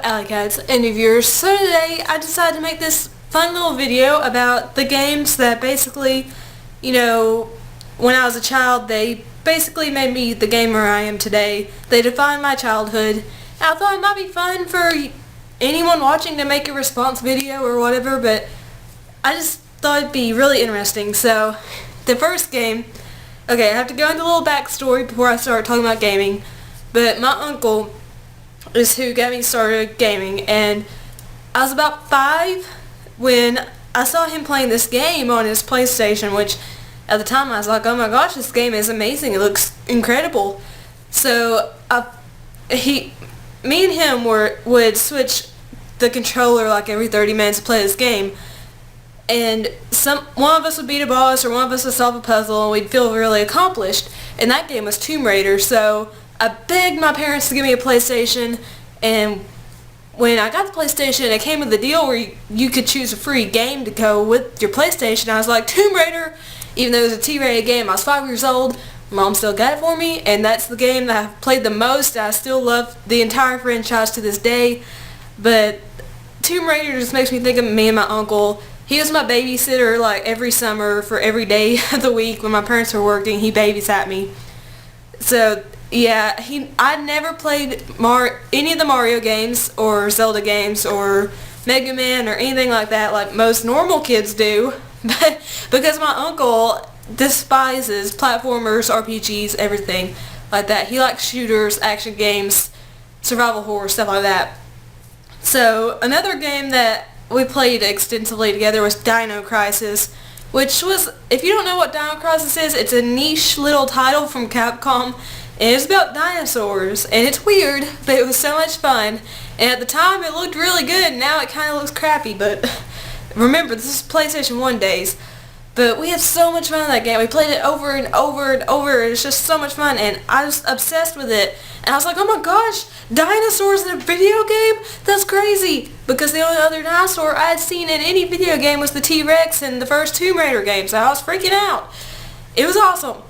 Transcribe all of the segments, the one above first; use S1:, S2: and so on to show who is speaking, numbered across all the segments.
S1: Alycats and your viewers. So today I decided to make this fun little video about the games that basically, when I was a child, they basically made me the gamer I am today. They defined my childhood. And I thought it might be fun for anyone watching to make a response video or whatever, but I just thought it'd be really interesting. So the first game, okay, I have to go into a little backstory before I start talking about gaming, but my uncle is who got me started gaming, and I was about 5 when I saw him playing this game on his PlayStation, which at the time I was like, oh my gosh, this game is amazing, it looks incredible. So me and him would switch the controller like every 30 minutes to play this game, and one of us would beat a boss or one of us would solve a puzzle and we'd feel really accomplished, and that game was Tomb Raider. So I begged my parents to give me a PlayStation, and when I got the PlayStation, it came with a deal where you could choose a free game to go with your PlayStation. I was like, Tomb Raider! Even though it was a T-rated game, I was 5 years old, Mom still got it for me, and that's the game that I've played the most. I still love the entire franchise to this day, but Tomb Raider just makes me think of me and my uncle. He was my babysitter like every summer for every day of the week when my parents were working. He babysat me. So yeah, I never played any of the Mario games or Zelda games or Mega Man or anything like that like most normal kids do, but because my uncle despises platformers, RPGs, everything like that. He likes shooters, action games, survival horror, stuff like that. So another game that we played extensively together was Dino Crisis, which was, if you don't know what Dino Crisis is, it's a niche little title from Capcom, and it's about dinosaurs, and it's weird, but it was so much fun. And at the time it looked really good, now it kind of looks crappy, but remember, this is PlayStation 1 days. But we had so much fun in that game. We played it over and over and over. It's just so much fun, and I was obsessed with it. And I was like, oh my gosh, dinosaurs in a video game? That's crazy. Because the only other dinosaur I had seen in any video game was the T-Rex in the first Tomb Raider game, so I was freaking out. It was awesome.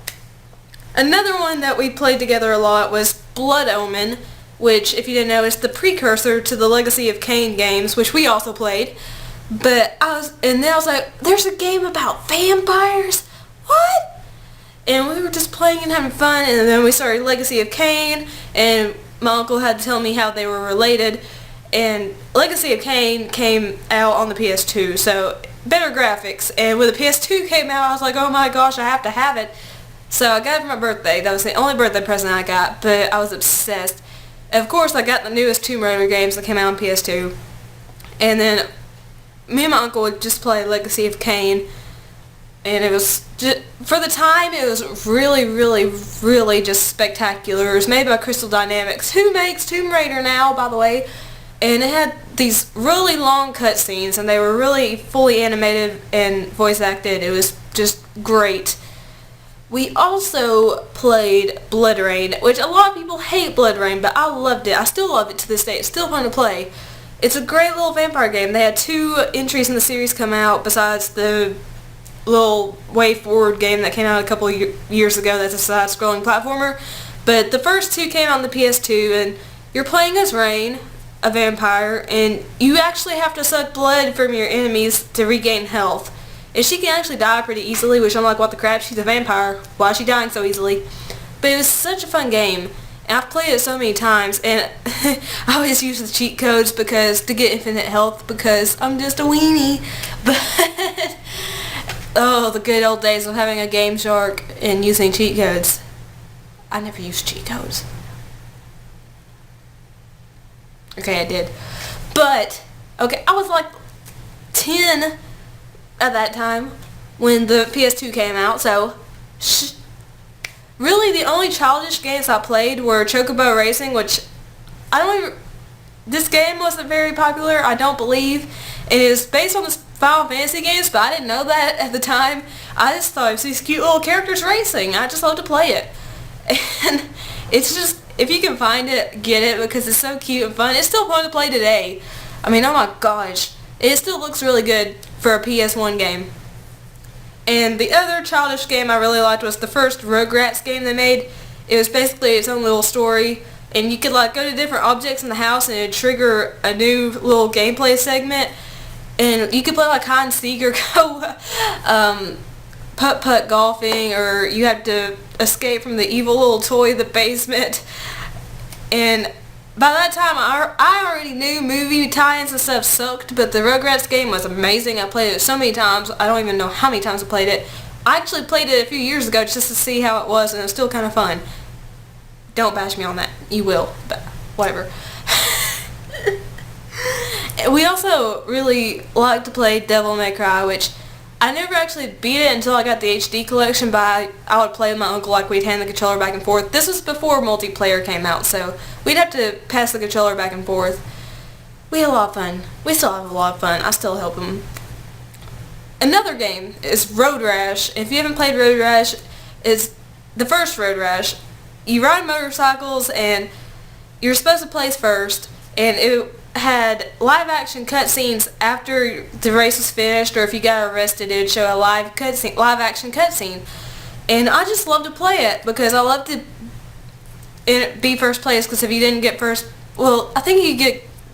S1: Another one that we played together a lot was Blood Omen, which, if you didn't know, is the precursor to the Legacy of Kain games, which we also played. But then I was like, there's a game about vampires? What? And we were just playing and having fun, and then we started Legacy of Kain, and my uncle had to tell me how they were related, and Legacy of Kain came out on the PS2, so better graphics, and when the PS2 came out, I was like, oh my gosh, I have to have it. So I got it for my birthday. That was the only birthday present I got, but I was obsessed. And of course, I got the newest Tomb Raider games that came out on PS2, and then me and my uncle would just play Legacy of Kain, and it was just, for the time, it was really, really, really just spectacular. It was made by Crystal Dynamics, who makes Tomb Raider now, by the way, and it had these really long cutscenes, and they were really fully animated and voice acted. It was just great. We also played Blood Rain, which a lot of people hate Blood Rain, but I loved it. I still love it to this day. It's still fun to play. It's a great little vampire game. They had 2 entries in the series come out besides the little Way Forward game that came out a couple of years ago that's a side-scrolling platformer. But the first 2 came out on the PS2, and you're playing as Rain, a vampire, and you actually have to suck blood from your enemies to regain health. And she can actually die pretty easily, which I'm like, what the crap, she's a vampire. Why is she dying so easily? But it was such a fun game. And I've played it so many times, and I always use the cheat codes to get infinite health because I'm just a weenie. But oh, the good old days of having a Game Shark and using cheat codes. I never used cheat codes. Okay, I did. But, okay, I was like 10 at that time when the PS2 came out, so really, the only childish games I played were Chocobo Racing, which this game wasn't very popular, I don't believe. It is based on the Final Fantasy games, but I didn't know that at the time. I just thought it was these cute little characters racing. I just love to play it. And it's just, if you can find it, get it, because it's so cute and fun. It's still fun to play today. I mean, oh my gosh. It still looks really good for a PS1 game. And the other childish game I really liked was the first Rugrats game they made. It was basically its own little story and you could like go to different objects in the house and it'd trigger a new little gameplay segment, and you could play like hide and seek or go putt-putt golfing, or you have to escape from the evil little toy in the basement. And by that time, I already knew movie tie-ins and stuff sucked, but the Rugrats game was amazing. I played it so many times, I don't even know how many times I played it. I actually played it a few years ago just to see how it was, and it was still kind of fun. Don't bash me on that. You will, but whatever. We also really like to play Devil May Cry, which I never actually beat it until I got the HD collection, but I would play with my uncle, like we'd hand the controller back and forth. This was before multiplayer came out, so we'd have to pass the controller back and forth. We had a lot of fun. We still have a lot of fun. I still help him. Another game is Road Rash. If you haven't played Road Rash, it's the first Road Rash. You ride motorcycles and you're supposed to place first, and it had live action cutscenes after the race was finished, or if you got arrested it would show a live action cutscene. And I just love to play it because I love to be first place, because if you didn't get first, well, I think you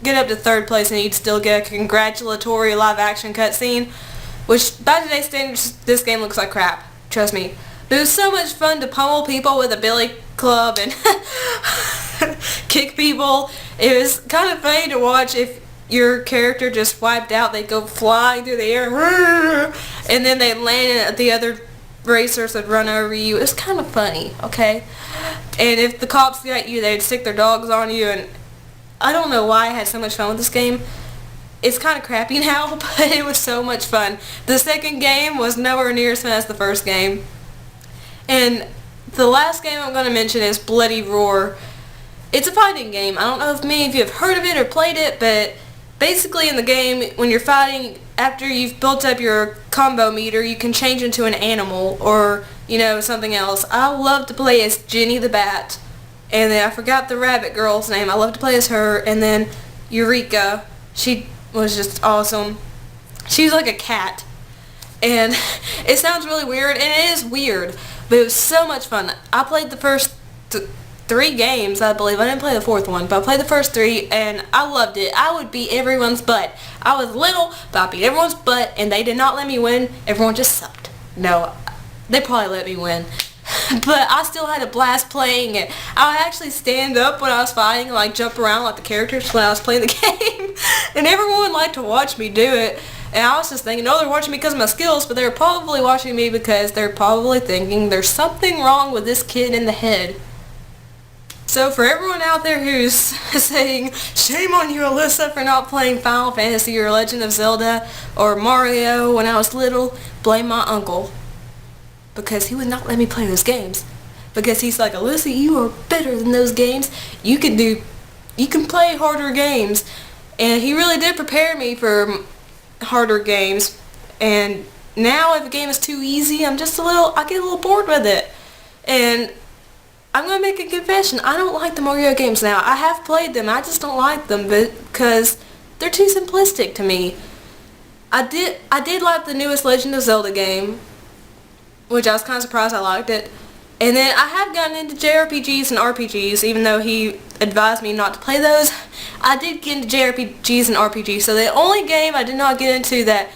S1: get up to third place and you'd still get a congratulatory live action cutscene, which by today's standards this game looks like crap, trust me. But it was so much fun to pummel people with a billy club and kick people. It was kind of funny to watch. If your character just wiped out, they'd go flying through the air, and then they'd land and the other racers would run over you. It was kind of funny, okay? And if the cops got you, they'd stick their dogs on you, and I don't know why I had so much fun with this game. It's kind of crappy now, but it was so much fun. The second game was nowhere near as fun as the first game. And the last game I'm going to mention is Bloody Roar. It's a fighting game. I don't know if many of you have heard of it or played it, but basically in the game, when you're fighting, after you've built up your combo meter, you can change into an animal or, you know, something else. I love to play as Jenny the Bat, and then I forgot the rabbit girl's name. I love to play as her, and then Eureka. She was just awesome. She was like a cat, and it sounds really weird, and it is weird, but it was so much fun. I played the first 3 games, I believe. I didn't play the 4th one, but I played the first 3, and I loved it. I would beat everyone's butt. I was little, but I beat everyone's butt, and they did not let me win. Everyone just sucked. No, they probably let me win. But I still had a blast playing it. I would actually stand up when I was fighting and like jump around like the characters when I was playing the game. And everyone liked to watch me do it. And I was just thinking, oh, they're watching me because of my skills, but they're probably watching me because they're probably thinking there's something wrong with this kid in the head. So for everyone out there who's saying, shame on you, Alyssa, for not playing Final Fantasy or Legend of Zelda or Mario when I was little, blame my uncle. Because he would not let me play those games. Because he's like, Alyssa, you are better than those games. You can play harder games. And he really did prepare me for harder games. And now if a game is too easy, I get a little bored with it. And I'm going to make a confession. I don't like the Mario games now. I have played them. I just don't like them because they're too simplistic to me. I did like the newest Legend of Zelda game, which I was kind of surprised I liked it. And then I have gotten into JRPGs and RPGs, even though he advised me not to play those. I did get into JRPGs and RPGs, so the only game I did not get into that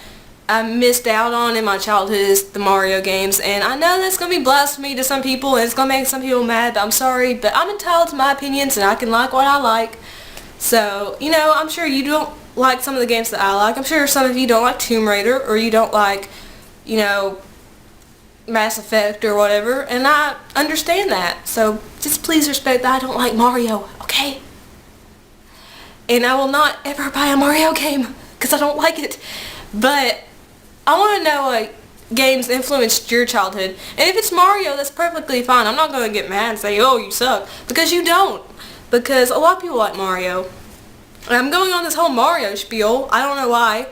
S1: I missed out on in my childhood is the Mario games. And I know that's going to be blasphemy to some people, and it's going to make some people mad, but I'm sorry, but I'm entitled to my opinions, and I can like what I like. So, you know, I'm sure you don't like some of the games that I like. I'm sure some of you don't like Tomb Raider, or you don't like, you know, Mass Effect or whatever, and I understand that. So just please respect that I don't like Mario, okay? And I will not ever buy a Mario game because I don't like it. But I want to know what games influenced your childhood. And if it's Mario, that's perfectly fine. I'm not going to get mad and say, oh, you suck. Because you don't. Because a lot of people like Mario. And I'm going on this whole Mario spiel. I don't know why.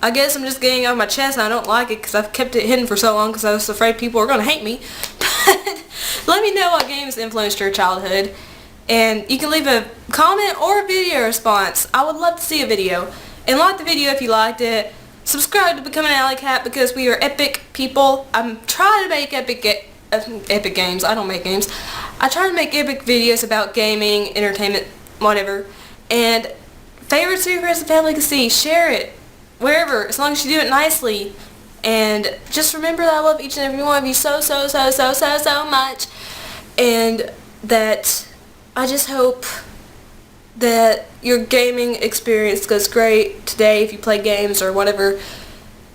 S1: I guess I'm just getting it out of my chest and I don't like it because I've kept it hidden for so long because I was afraid people were going to hate me. But let me know what games influenced your childhood. And you can leave a comment or a video response. I would love to see a video. And like the video if you liked it. Subscribe to become an Alycat because we are epic people. I'm trying to make epic epic games. I don't make games. I try to make epic videos about gaming, entertainment, whatever. And favorite secrets the family can see. Share it wherever, as long as you do it nicely. And just remember that I love each and every one of you so much. And that I just hope that your gaming experience goes great today if you play games or whatever.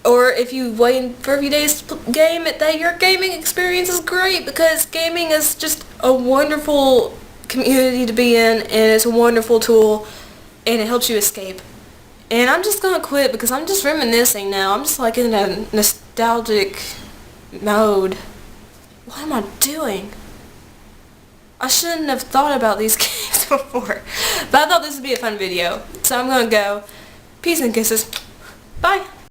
S1: Or if you wait for a few days to game it, that your gaming experience is great, because gaming is just a wonderful community to be in, and it's a wonderful tool, and it helps you escape. And I'm just gonna quit because I'm just reminiscing now. I'm just like in a nostalgic mode. What am I doing? I shouldn't have thought about these games before. But I thought this would be a fun video. So I'm gonna go. Peace and kisses. Bye.